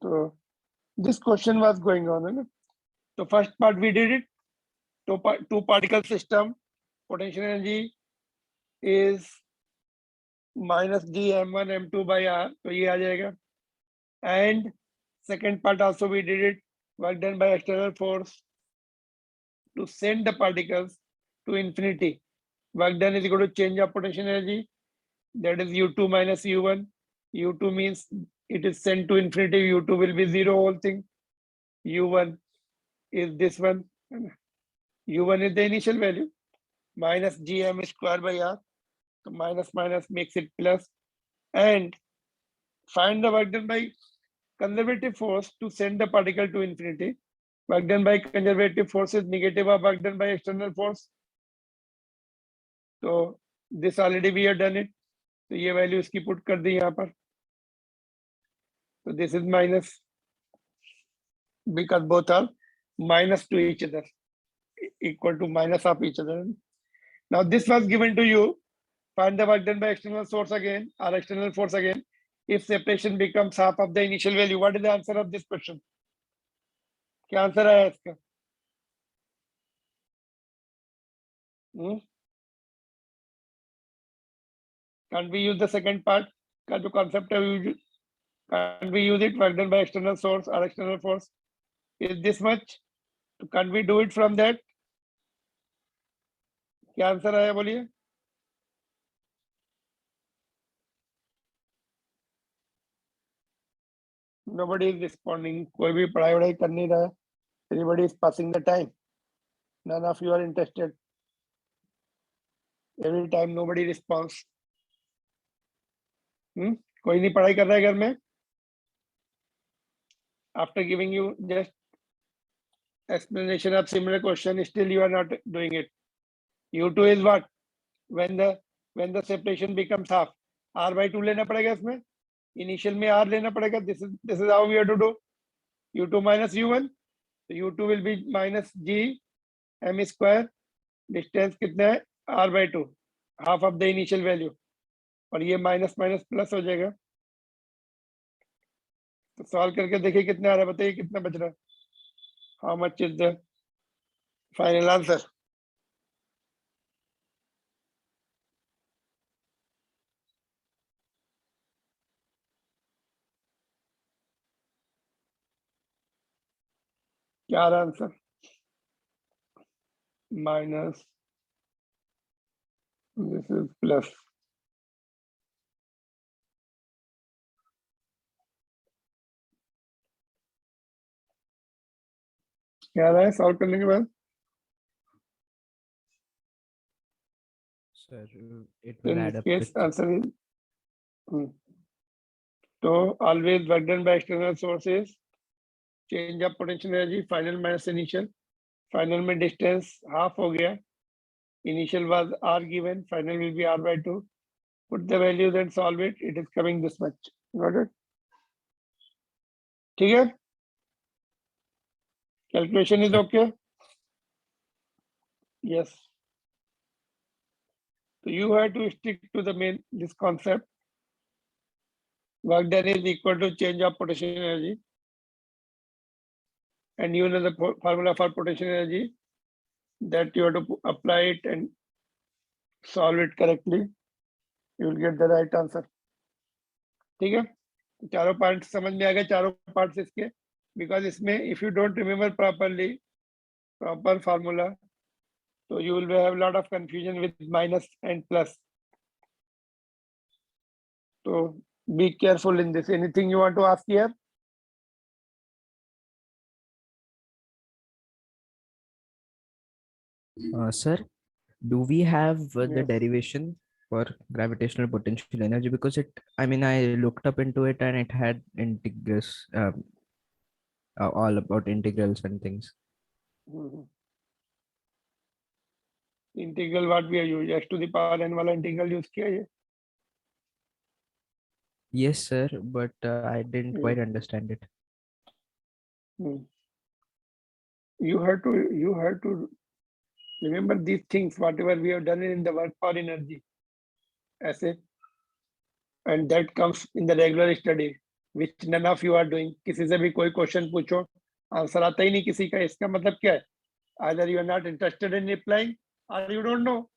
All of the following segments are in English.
So this question was going on, है ना? So first part we did it. Two particle system, potential energy is minus g m1 m2 by r. तो ये आ जाएगा. And second part also we did it. Work done by external force to send the particles to infinity. Work done is equal to change of potential energy. That is u2 minus u1. u2 means it is sent to infinity. u2 will be zero whole thing. u1 is this one. u1 is the initial value. Minus gm square by r. So minus minus makes it plus. And find the work done by conservative force to send the particle to infinity. Work done by conservative force is negative of work done by external force. So this already we have done it. तो ये value इसकी put कर दी यहाँ पर. So this is minus because both are minus to each other, equal to minus of each other. Now this was given to you. Find the work done by external source again or external force again. If separation becomes half of the initial value, what is the answer of this question? क्या answer आया इसका? Can't we use the second part? का जो concept है, can't we use it? Work done by external source or external force is this much. So can't we do it from that? क्या answer आया बोलिए? Nobody is responding. कोई भी पढ़ाई वढ़ाई कर नहीं रहा है. Everybody is passing the time. None of you are interested. Every time nobody responds. कोई नहीं पढ़ाई कर रहा है घर में? After giving you just explanation of similar question, still you are not doing it. U2 is what? When the separation becomes half, r by 2 लेना पड़ेगा इसमें. Initial में r लेना पड़ेगा. This is how we have to do. U2 minus U1. So U2 will be minus g m square. Distance कितना है? r by 2, half of the initial value. और ये माइनस माइनस प्लस हो जाएगा. तो सॉल्व करके देखिए कितना आ रहा है. बताइए कितना बच रहा है. How much is the final answer? क्या आ रहा answer? Minus, this is plus. क्या आ रहा है सॉल्व करने के बाद? Sir, it will In add this up case, with answer is so always work done by external sources. Change of potential energy, final minus initial. Final में distance half हो गया. Initial was r given. Final will be r by 2. Put the values and solve it. It is coming this much. Got it? ठीक है? Calculation is okay? Yes. So you have to stick to the main this concept. Work done is equal to change of potential energy. And you know the formula for potential energy, that you have to apply it and solve it correctly. You will get the right answer. ठीक है? तो चारों part समझ में आ गए. चारों parts इसके. Because इसमें if you don't remember properly proper formula, so you will have a lot of confusion with minus and plus. So be careful in this. Anything you want to ask here? Sir, do we have the Yes. derivation for gravitational potential energy? Because I mean, I looked up into it and it had integrals, all about integrals and things. Integral what we are using, x to the power n वाला integral use किया है. Yes, sir, but I didn't quite understand it. You have to remember these things, whatever we have done in the work for energy, ऐसे, and that comes in the regular study. which none of you are doing. किसी से भी कोई question पूछो, answer आता ही नहीं किसी का. इसका मतलब क्या है? Either you are not interested in replying or you don't know.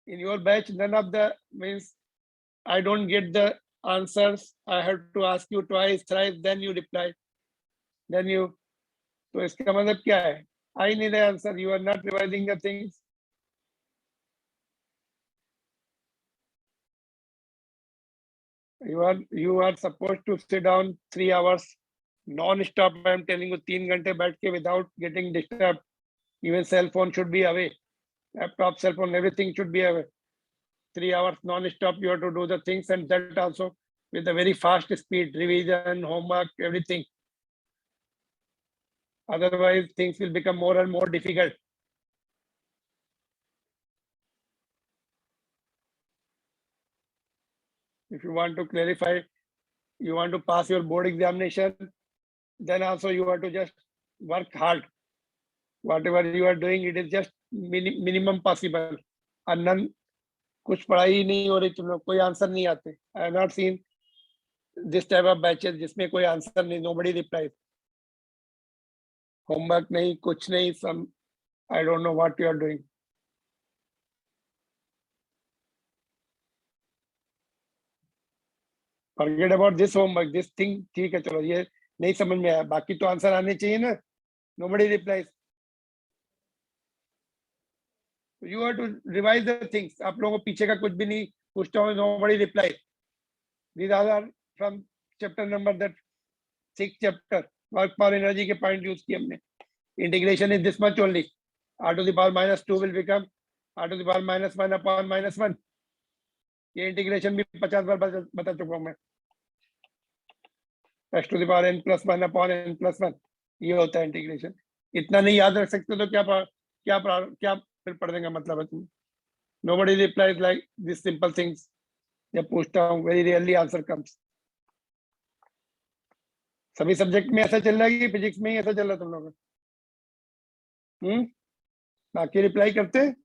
In your batch, none of the means I don't get the answers. I have to ask you twice, thrice, then you reply. Then you. तो इसका मतलब क्या है? I need the answer. You are not revising the things. You are supposed to sit down 3 hours non-stop. I am telling you, 3 घंटे बैठ के without getting disturbed. Even cell phone should be away. Laptop, cell phone, everything should be away. 3 hours non-stop. You have to do the things, and that also with a very fast speed, revision, homework, everything. Otherwise, things will become more and more difficult. If you want to clarify, you want to pass your board examination, then also you have to just work hard. Whatever you are doing, it is just minimum possible. And none, कुछ पढ़ाई ही नहीं हो रही तुम लोग, कोई answer नहीं आते. I have not seen this type of batches जिसमें कोई आंसर नहीं, nobody replies. Homework नहीं, कुछ नहीं, some I don't know what you are doing. Forget about this homework, this thing. ठीक है, चलो ये नहीं समझ में आया, बाकी तो आंसर आने चाहिए ना. Nobody replies. You have to revise the things. आप लोगों को पीछे का कुछ भी नहीं पूछता हूँ. Nobody replies. These are from chapter number that 6 chapter. Work power energy के point use किए हमने. Integration is this much only. R to the power minus 2 will become R to the power minus 1 upon minus 1. ये integration भी 50 बार बता चुका हूँ मैं. x to the power n plus 1 upon n plus 1, ये होता है इंटीग्रेशन. इतना नहीं याद रख सकते तो क्या फिर पढ़ देंगे मतलब है तुम. Nobody replies like these simple things. जब पूछता हूँ, very rarely answer comes. सभी सब्जेक्ट में ऐसा चल रहा है कि फिजिक्स में ही ऐसा चल रहा है तुम लोगों का? बाकी रिप्लाई करते हैं.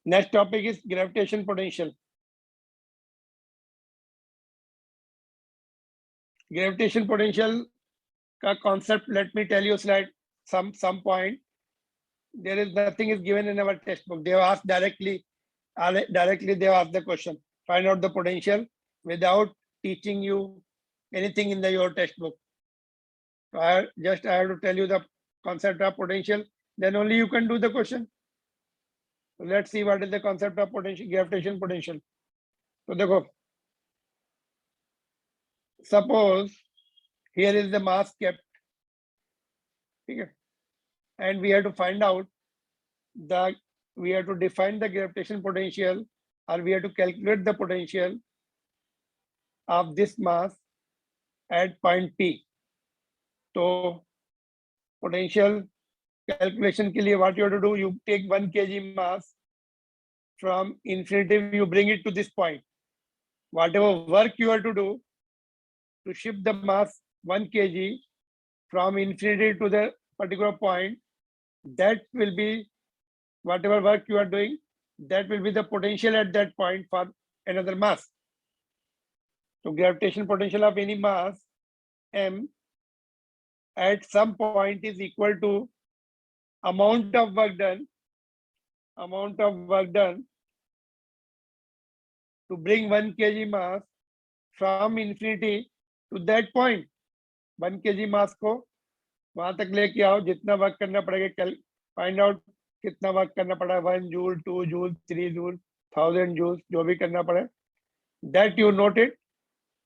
Next topic is gravitation potential. Gravitation potential का concept, let me tell you slide some point. There is nothing is given in our textbook. They have asked directly they have asked the question. Find out the potential without teaching you anything in your textbook. So I have to tell you the concept of potential. Then only you can do the question. So let's see what is the concept of potential, gravitation potential. So देखो, suppose here is the mass kept, ठीक है, and we have to find out we have to define the gravitation potential, or we have to calculate the potential of this mass at point P. So potential calculation के लिए what you have to do, you take 1 kg mass from infinity, you bring it to this point. Whatever work you have to do to shift the mass 1 kg from infinity to the particular point, that will be whatever work you are doing, that will be the potential at that point for another mass. So gravitation potential of any mass m at some point is equal to amount of work done to bring 1 kg mass from infinity to that point. 1 kg mass को वहां तक लेके आओ, जितना work करना पड़ेगा, find out कितना work करना पड़ा, 1 जूल, 2 जूल, 3 जूल, 1000 जूल, जो भी करना पड़े, that you note it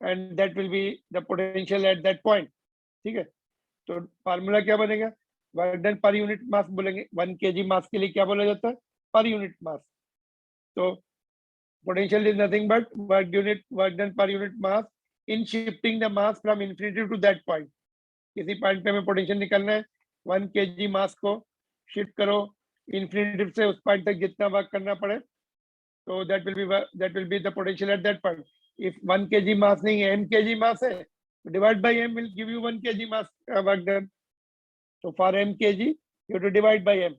and that will be the potential at that point. ठीक है, तो फार्मूला क्या बनेगा, वर्क डन पर यूनिट मास बोलेंगे. 1 kg मास के लिए क्या बोला जाता है, पर यूनिट मास. तो potential is nothing but work done per unit mass in shifting the mass from infinity to that point. किसी पॉइंट पे हमें पोटेंशियल निकालना है, 1 kg मास को शिफ्ट करो इन्फिनिटी से उस पॉइंट तक जितना वर्क करना पड़े, तो that will be the potential at that point. If 1 kg मास नहीं है, m kg मास है, Divide by m will give you 1 kg mass work done. So for m kg, you have to divide by m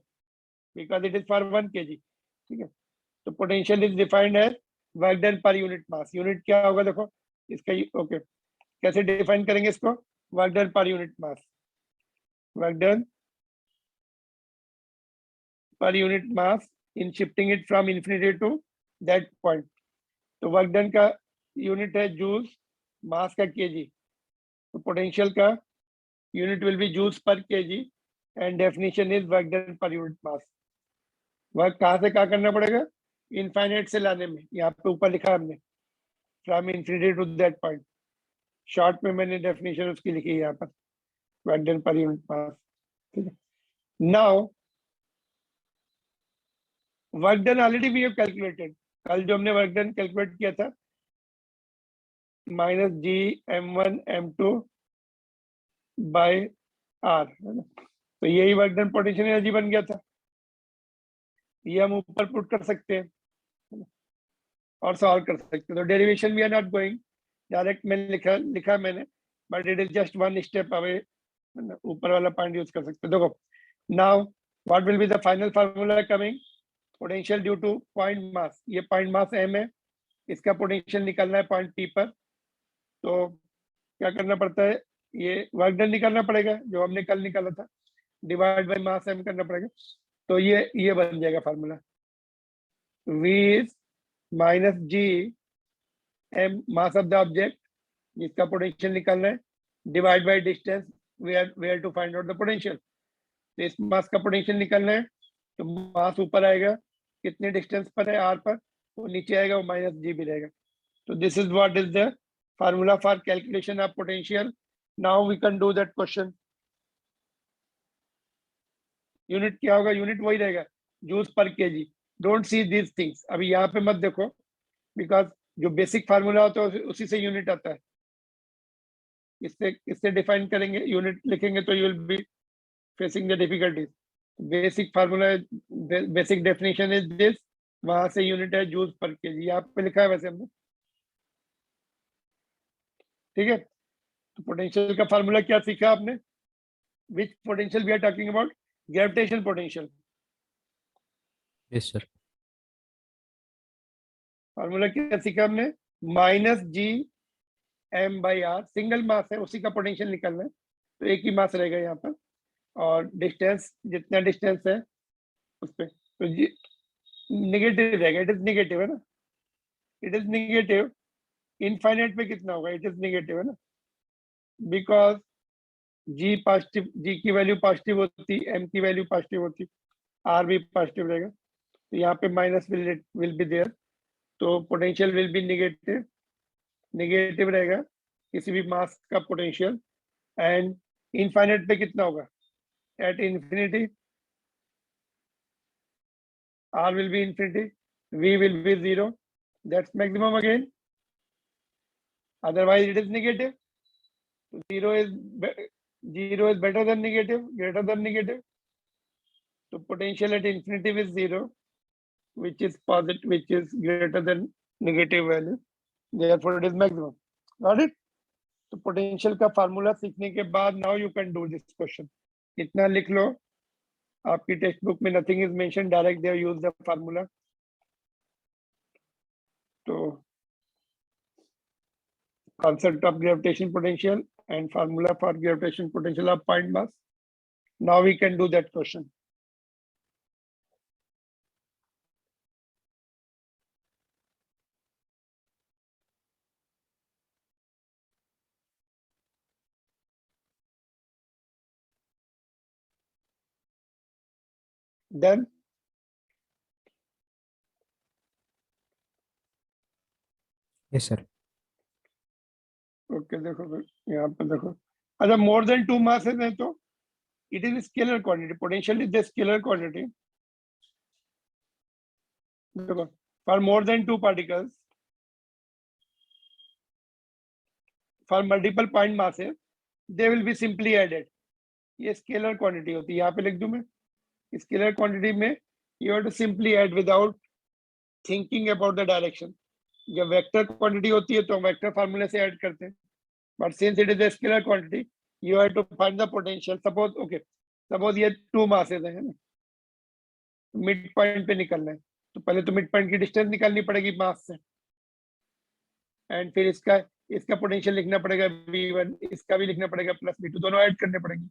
because it is for 1 kg. ठीक है. तो potential is defined as work done per unit mass. Unit क्या होगा देखो इसका. Okay कैसे define करेंगे इसको? Work done per unit mass. Work done per unit mass in shifting it from infinity to that point. तो वर्क डन का unit है जूल्स, मास का केजी. तो पोटेंशियल का unit will be joules per KG and definition is work done per unit mass. Work कहाँ से कहाँ करना पड़ेगा? इनफाइनाइट से लाने में. यहाँ पे ऊपर लिखा है हमने from infinity to that point. Short में मैंने डेफिनेशन उसकी लिखी है यहाँ पर, work done per unit mass. ठीक है. Now work done already we have calculated. कल जो हमने वर्क डन कैलकुलेट किया था minus ji m1 m2 bye are, है ना. तो यही वर्क डन पोटेंशियल एनर्जी बन गया था. ये हम ऊपर पुट कर सकते हैं और सॉल्व कर सकते हैं. तो derivation we are not going direct. मैंने लिखा मैंने, but it is just one step away. ऊपर वाला पॉइंट यूज कर सकते हैं. देखो now what will be the final formula coming. Potential due to point mass. ये पॉइंट मास m है, इसका पोटेंशियल निकालना है पॉइंट p पर. तो क्या करना पड़ता है? ये वर्क डन निकालना पड़ेगा जो हमने कल निकाला था, डिवाइड बाय मास m करना पड़ेगा. तो ये बन जाएगा formula. v is minus G m mass of the object जिसका पोटेंशियल निकालना है, divide by distance where to find out the potential. तो इस मास का पोटेंशियल निकालना है. तो मास ऊपर आएगा, कितने डिस्टेंस पर है r पर, वो नीचे आएगा, वो माइनस जी भी रहेगा. तो this is what is the formula for calculation of potential. Now we can do that question. Unit क्या होगा? यूनिट वही रहेगा, joules per KG. Don't see these things. अभी यहाँ पे मत देखो, बिकॉज जो बेसिक फार्मूला होता है उसी से यूनिट आता है. इससे डिफाइन करेंगे, यूनिट लिखेंगे तो you will be facing the difficulties. Basic formula, basic definition is this. वहां से यूनिट है जूल्स पर केजी. यहाँ पे लिखा है वैसे हमने. ठीक है. तो पोटेंशियल का फार्मूला क्या सीखा आपने? Which potential we are talking about? Gravitational potential. Yes sir. Formula क्या सीखा हमने? Minus G m by r. Single mass है, उसी का पोटेंशियल निकलना है. तो एक ही मास रहेगा यहाँ पर, और डिस्टेंस जितना डिस्टेंस है उस पर. तो निगेटिव रहेगा. इट इज निगेटिव है ना. It is negative. इनफाइनाइट पे कितना होगा? इट इज निगेटिव है ना, बिकॉज जी पॉजिटिव, जी की वैल्यू पॉजिटिव होती, m की वैल्यू पॉजिटिव होती, r भी पॉजिटिव रहेगा. तो यहाँ पे माइनस विल बी देयर. तो potential will be negative. Negative रहेगा किसी भी मास का पोटेंशियल. एंड इनफाइनाइट पे कितना होगा? At infinity r will be infinity, v will be 0. That's maximum again. Otherwise it is negative. So 0 is better than negative, greater than negative. So potential at infinity is 0, which is positive, which is greater than negative value. Therefore it is maximum. Got it? तो potential का formula सीखने के बाद now you can do this question. इतना लिख लो. आपकी text book में nothing is mention, direct they use the formula. तो concept of gravitation potential and formula for gravitation potential of point mass. Now we can do that question. Done. Yes sir. Okay, देखो यहाँ पे देखो. अच्छा, more than 2 masses है तो it is a scalar quantity. Potential is the scalar quantity. देखो, for more than 2 particles, for multiple point masses, they will be simply added. ये scalar quantity होती है. यहाँ पे लिख दूं मैं, स्केलर क्वांटिटी में you have to simply add without thinking about the direction. जब वेक्टर क्वांटिटी होती है तो हम वेक्टर फार्मूले से ऐड करते हैं. but since it is a scalar quantity, you have to find the potential. Suppose ये 2 masses है ना, मिड पॉइंट पे निकलना है, तो पहले तो मिड पॉइंट की डिस्टेंस निकालनी पड़ेगी मास से, एंड फिर इसका पोटेंशियल लिखना पड़ेगा v1, इसका भी लिखना पड़ेगा प्लस v2, दोनों ऐड करने पड़ेंगे।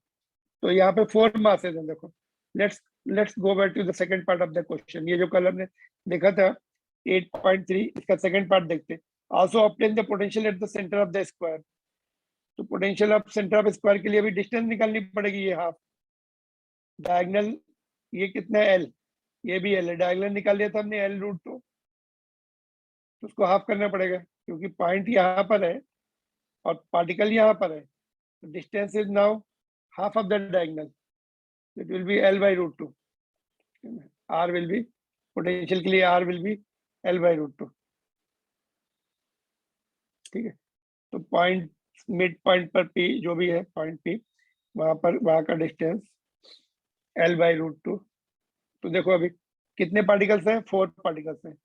तो यहाँ पे 4 masses हैं। देखो, let's go back to the second part of the question. ये जो कल हमने देखा था 8.3, इसका सेकंड पार्ट देखते हैं। Also obtain the potential at the centre of the square. तो potential of centre of square के लिए भी डिस्टेंस निकालनी पड़ेगी, ये हाफ। डायगोनल ये कितना है, l, ये भी l है। डायगोनल निकाल लिया था हमने l√2, तो उसको हाफ करना पड़ेगा, क्योंकि पॉइंट यहाँ पर है और पार्टिकल यहाँ पर है। Distance is now half of the diagonal. It will be L/√2. R will be potential के लिए R will be L/√2. ठीक है, तो पॉइंट मिड पॉइंट पर P जो भी है, पॉइंट P, वहां का डिस्टेंस L/√2। तो देखो अभी कितने पार्टिकल्स हैं, 4 पार्टिकल्स हैं।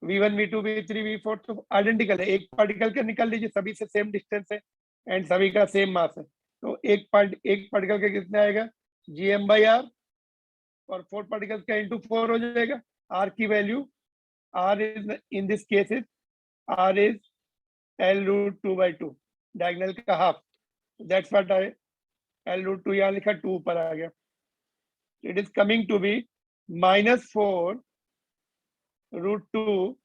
V1, V2, V3, V4 तो आइडेंटिकल है। एक पार्टिकल का निकाल लीजिए, सभी से सेम डिस्टेंस है एंड सभी का सेम मास है। तो एक पार्टिकल का कितना आएगा, gm/r, और 4 पार्टिकल्स का इंटू 4 हो जाएगा। r की value, r is in this case is r is L√2/2, diagonal का half. That's what I L√2 यहाँ लिखा, 2 ऊपर आ गया। It is coming to be -4√2।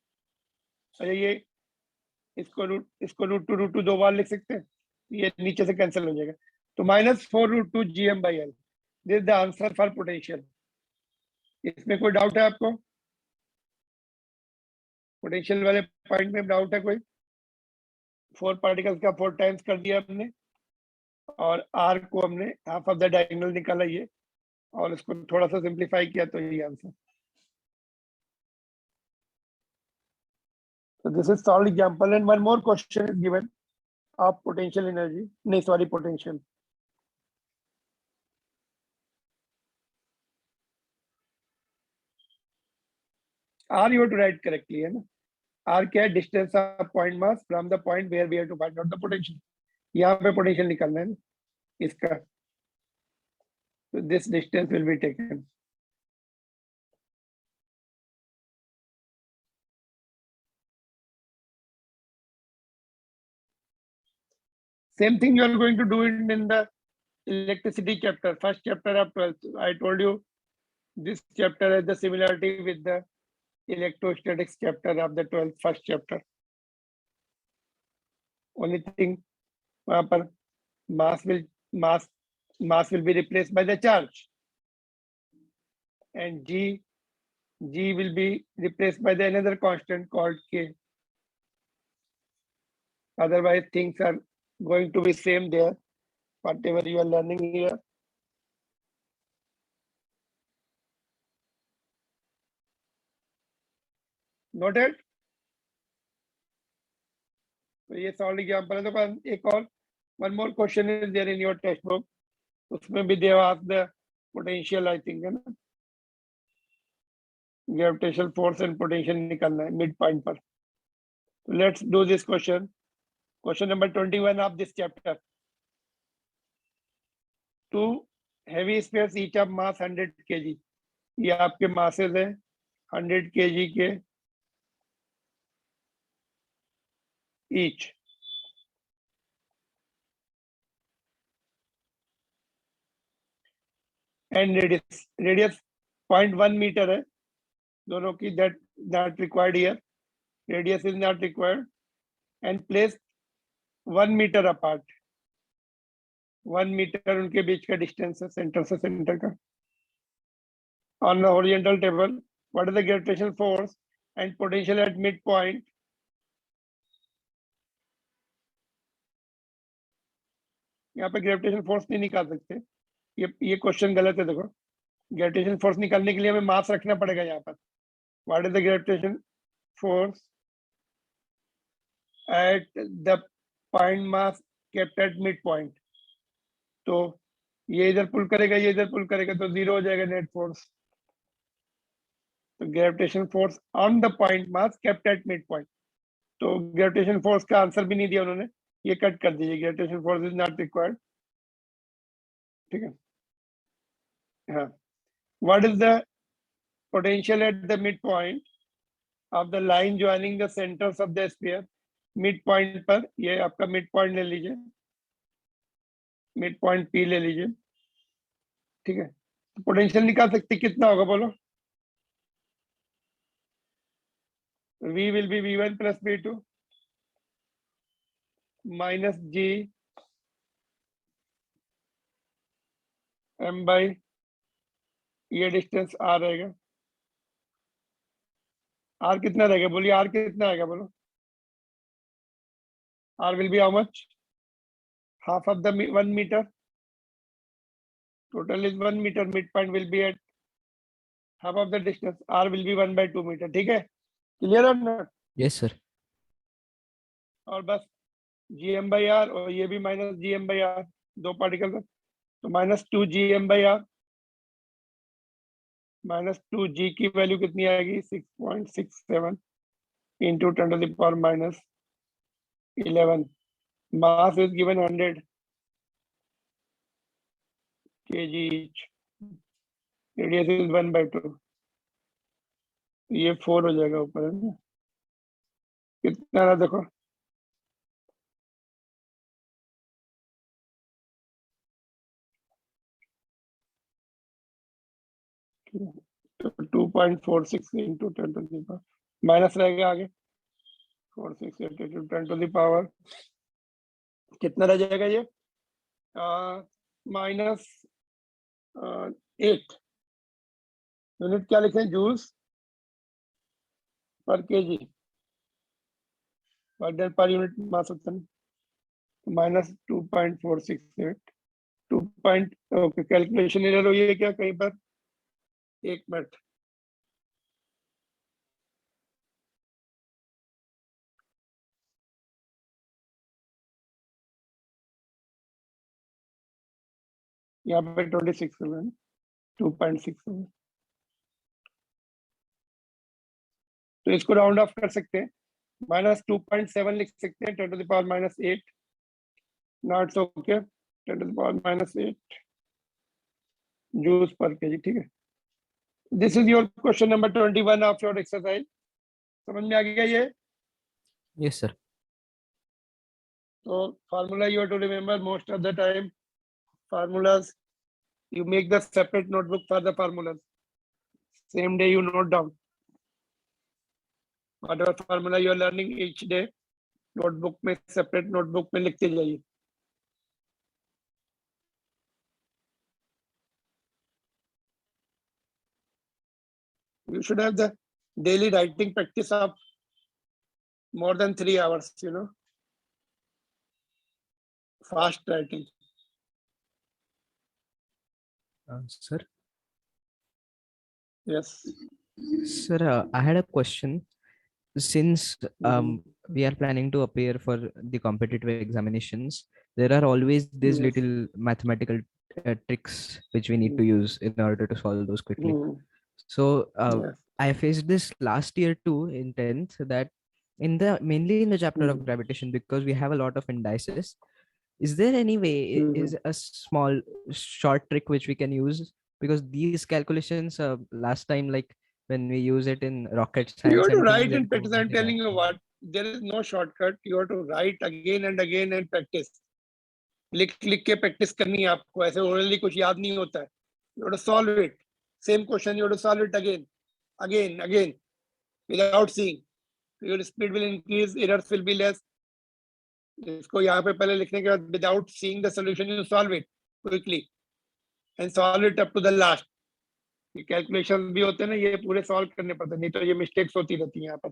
अरे ये इसको √2 दो बार लिख सकते हैं, ये नीचे से कैंसिल हो जाएगा। तो -4√2 gm/l, this is the answer for potential. इसमें कोई डाउट है आपको? पोटेंशियल वाले पॉइंट में डाउट है कोई? 4 पार्टिकल्स का 4 टाइम्स कर दिया हमने, और r को हमने हाफ ऑफ द डायगोनल निकाला ये, और इसको थोड़ा सा सिंप्लीफाई किया, तो ये answer. So this is solved example, and one more question is given of potential energy. No, sorry, potential. R you have to write correctly, है ना? R क्या है? Distance of point mass from the point where we have to find out the potential. यहाँ पे potential निकालना है ना इसका. So this distance will be taken. Same thing you are going to do it in the electricity chapter, first chapter of 12th. I told you this chapter has the similarity with the electrostatics chapter of the 12th, first chapter. Only thing, वहाँ पर mass will be replaced by the charge, and g will be replaced by the another constant called k. Otherwise things are going to be same there, whatever you are learning here. Noted? तो ये solve example है। तो एक और one more question is there in your textbook, उसमें भी they have asked the potential, I think, है ना, gravitational force and potential निकालना है मिड पॉइंट पर। So let's do this question. Question number 21 of this chapter. Two heavy spheres each of mass 100 kg. ये आपके masses हैं 100 kg के each. And radius 0.1 meter है दोनों की, that not required here. Radius is not required, and placed 1 meter apart. 1 meter उनके बीच का distance है सेंटर से सेंटर का। On the horizontal table, what is the gravitational force and potential at midpoint? यहाँ पे ग्रेविटेशनल फोर्स नहीं निकाल सकते, ये क्वेश्चन गलत है। देखो, ग्रेविटेशनल फोर्स निकालने के लिए हमें मास रखना पड़ेगा यहाँ पर। What is the gravitation force at the point mass kept at mid point? तो ये इधर पुल करेगा, ये इधर पुल करेगा, तो 0 हो जाएगा नेट फोर्स। तो gravitation force on the point mass kept at mid point, तो ग्रेविटेशन फोर्स का आंसर भी नहीं दिया उन्होंने, ये कट कर दीजिए, gravitational force is not required, ठीक है। हाँ, what is the potential at the mid point of the line joining the centres of the sphere? Mid point पर, ये आपका मिड पॉइंट ले लीजिए, मिड पॉइंट पी ले लीजिए, ठीक है। तो पोटेंशियल निकाल सकते कितना होगा बोलो? V will be V1 plus V2 minus G M by ये डिस्टेंस R रहेगा। R कितना रहेगा बोलिए, R कितना आएगा बोलो? R will be how much? Half of the 1 meter. Total is 1 meter. Midpoint will be at half of the distance. R will be 1 by 2 meter. ठीक है, क्लियर है ना? Yes, sir. और बस GM by R और ये भी minus GM by R, दो पार्टिकल, तो minus 2 GM by R, minus 2 G की वैल्यू कितनी आएगी? 6.67 into 10 to the power minus 11. Mass is given 100 kg each. Radius is 1 by 2. ये 4 हो जाएगा ऊपर, है ना? कितना रहा देखो, तो 2.46 into 10 to the power minus रहेगा आगे, 46 into 10 to the power कितना रह जाएगा ये? माइनस 8। यूनिट क्या लिखें? जूल्स पर केजी, पर यूनिट मास होता है, माइनस 2.468 ओके। कैलकुलेशन एरर हुई है क्या कहीं पर? एक मिनट, यहाँ पे 26 है, 2.6, तो इसको राउंड ऑफ कर सकते हैं, माइनस 2.7 लिख सकते हैं, 10 to the power minus 8 knots okay, 10 to the power minus 8 joules per KG, ठीक है। This is your question number 21 of your exercise. समझ में आ गया ये? Yes, sir. तो formula you have to remember most of the time, formulas you make the separate notebook for the formulas, same day you note down whatever formula you are learning each day, notebook में separate notebook में लिखते जाइए। You should have the daily writing practice of more than 3 hours, you know, fast writing. Sir. Yes. Sir, I had a question. Since we are planning to appear for the competitive examinations, there are always these Yes. little mathematical tricks which we need to use in order to solve those quickly. So Yes. I faced this last year too in 10th, that in the mainly in the chapter of gravitation, because we have a lot of indices. Is there any way, is a small short trick which we can use? Because these calculations last time, like when we use it in rocket You science have to and write things, and it practice. goes I'm very telling you badly. what, there is no shortcut. You have to write again and again and practice. लिख लिख के practice करनी है आपको, ऐसे orally कुछ याद नहीं होता है। You have to solve it. Same question, you have to solve it again, without seeing. Your speed will increase, errors will be less. इसको यहाँ पे पहले लिखने के बाद without seeing the solution you solve it quickly and solve it up to the last. ये calculation भी होते हैं ना, ये पूरे सॉल्व करने पड़ते हैं, नहीं तो ये मिस्टेक्स होती रहती हैं यहाँ पर।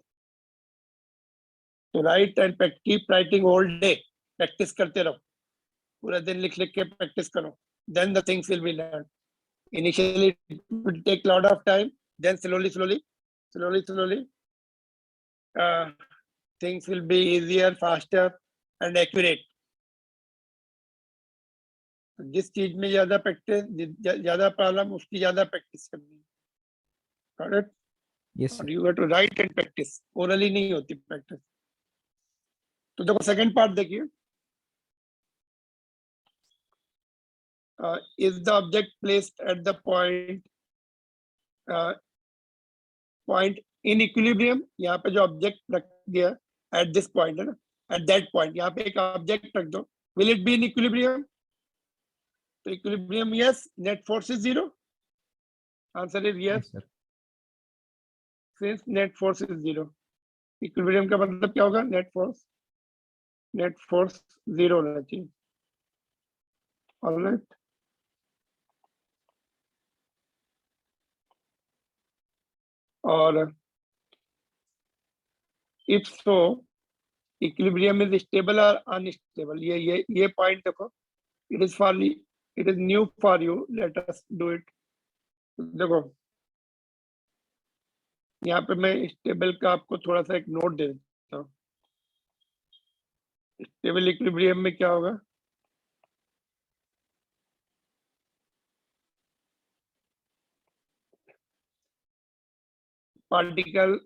तो write and keep writing whole day, practice करते रहो, पूरा दिन लिख लिख के प्रैक्टिस करो, then the things will be learned. Initially it will take lot of time, then slowly things will be easier, faster and accurate. जिस चीज में ज्यादा प्रैक्टिस, ज्यादा प्रॉब्लम, उसकी ज्यादा प्रैक्टिस करनी है। Correct? Yes, sir. You have to write and practice, orally नहीं होती प्रैक्टिस। तो देखो सेकंड पार्ट देखिए, is the object placed at the uh, point in equilibrium? यहाँ पे जो object रख दिया at this point है ना, at that point यहाँ पे एक object रख दो, will it be in equilibrium? तो equilibrium yes, net force is zero. Answer is yes, Yes, sir. since net force is zero. Equilibrium का मतलब क्या होगा? Net force zero होना चाहिए. All right. और if so, equilibrium is stable or unstable? ये point देखो. It is new for you. Let us do it. देखो यहाँ पे मैं स्टेबल का आपको थोड़ा सा एक नोट दे देता हूँ. स्टेबल इक्विलिब्रियम में क्या होगा? Particle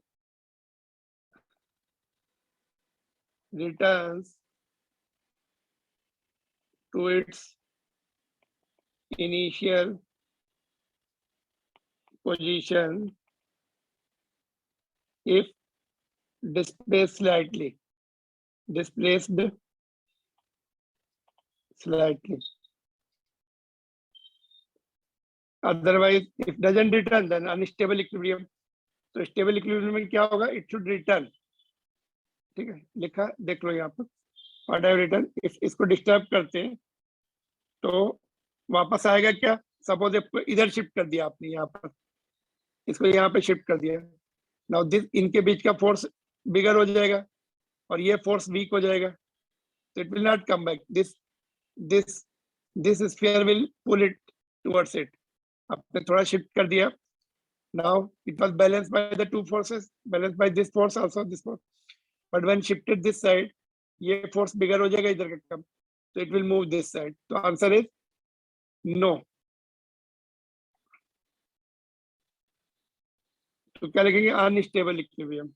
returns to its initial position if displaced slightly. Otherwise, if doesn't return, then unstable equilibrium. तो स्टेबल इक्विलिब्रियम में क्या होगा? It should return. ठीक है, लिखा देख लो यहाँ पर. What have return. इफ इसको डिस्टर्ब करते हैं तो वापस आएगा क्या? सपोज इधर शिफ्ट कर दिया आपने, यहाँ पर इसको यहाँ पे शिफ्ट कर दिया. नाउ दिस, इनके बीच का फोर्स बिगर हो जाएगा और ये फोर्स वीक हो जाएगा. तो it will not come back. This this sphere will pull it towards it. आपने थोड़ा शिफ्ट कर दिया. Now it was balanced by the two forces, balanced by this force also, this force. But when shifted this side, ये force bigger हो जाएगा इधर का कम, so it will move this side. So answer is no. तो क्या लिखेंगे? Unstable equilibrium.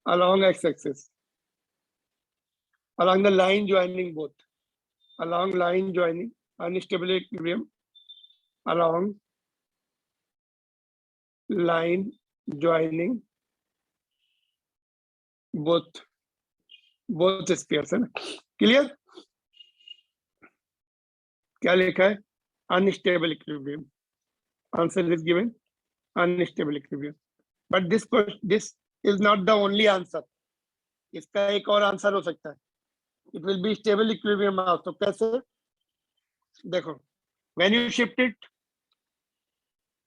Along x-axis, along the line joining both, along line joining, unstable equilibrium along line joining both spheres. है ना? Clear? क्या लिखा है? Unstable equilibrium. Answer is given, unstable equilibrium. But this is not the only answer. इसका एक और answer हो सकता है. It will be stable equilibrium also. कैसे? देखो, when you shift it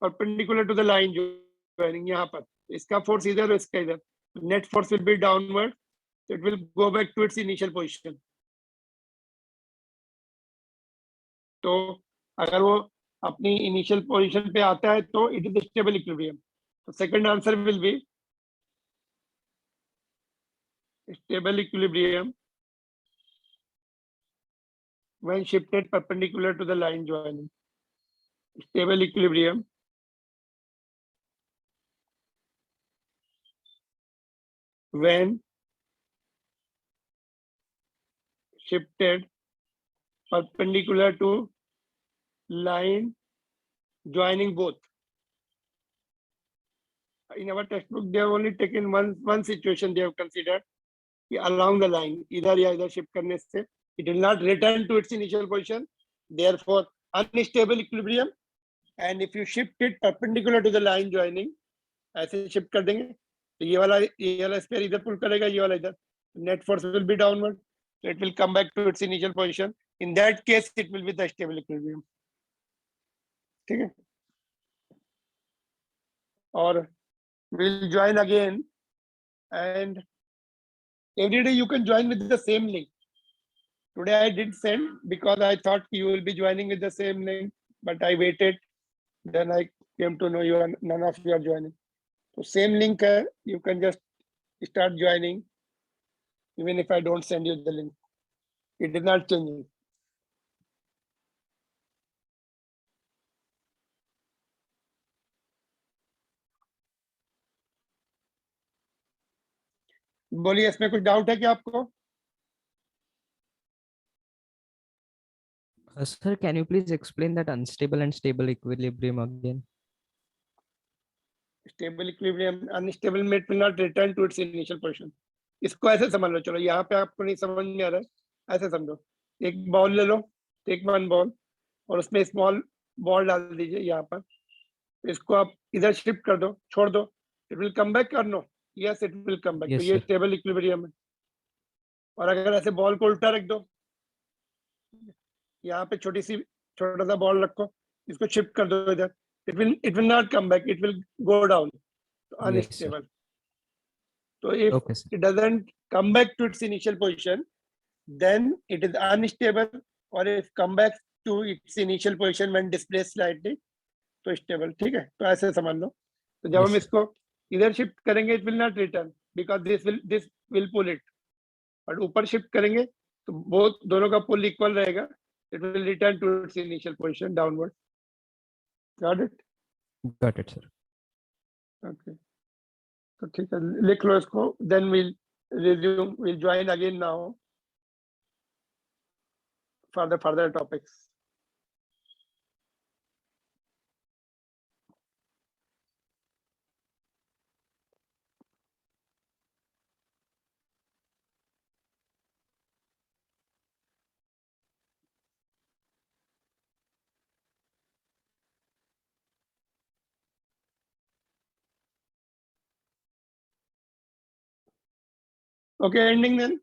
perpendicular to the line joining, यहाँ पर इसका फोर्स इधर और इसका इधर, net force will be downward. It will go back to its initial position. तो अगर वो अपनी इनिशियल पोजीशन पे आता है तो इट इज स्टेबल इक्विलिब्रियम. तो second answer will be stable equilibrium when shifted perpendicular to the line joining. Stable equilibrium when shifted perpendicular to line joining both. In our textbook, they have only taken one situation they have considered, along the line, either या इधर shift करने से it will not return to its initial position, therefore unstable equilibrium. And if you shift it perpendicular to the line joining, ऐसे shift कर देंगे तो ये वाला स्फीयर इधर पुल करेगा, ये वाला इधर, net force will be downward, so it will come back to its initial position. In that case it will be the stable equilibrium. ठीक है, और we'll join again, and every day you can join with the same link. Today I did send because I thought you will be joining with the same link, but I waited. Then I came to know none of you are joining. So same link, you can just start joining, even if I don't send you the link. It is not changing. बोलिए, इसमें कुछ doubt है क्या आपको? Sir, can you please explain that unstable and stable equilibrium again? Stable equilibrium, unstable में it will not return to its initial position. इसको ऐसे समझ लो, चलो यहाँ पे आपको नहीं समझ में आ रहा है, ऐसे समझो। एक बॉल ले लो, टेक वन बॉल, और उसमें स्मॉल बॉल डाल दीजिए यहाँ पर। इसको आप इधर शिफ्ट कर दो, छोड़ दो, इट विल कम बैक और no? Yes, it will come back. तो Yes, ये sir. स्टेबल इक्विलिब्रियम है। और अगर ऐसे बॉल को उल्टा रख दो, यहाँ पे छोटा सा बॉल रखो, इसको शिफ्ट कर दो इधर, it will not come back, it will go down, Yes, sir. Unstable. तो if Okay, sir. it doesn't come back to its initial position, then it is unstable, or if come back to its initial position when displaced slightly, तो stable. ठीक है, तो ऐसे समझ लो। तो जब हम Yes, sir. इसको इधर शिफ्ट करेंगे, it will not return because this will pull it. और ऊपर शिफ्ट करेंगे तो बोथ दोनों का पुल इक्वल रहेगा, it will return to its initial position downward. Got it? Got it, sir. Okay, तो ठीक है, लिख लो इसको, then will join again now for the further topics. Okay, ending then.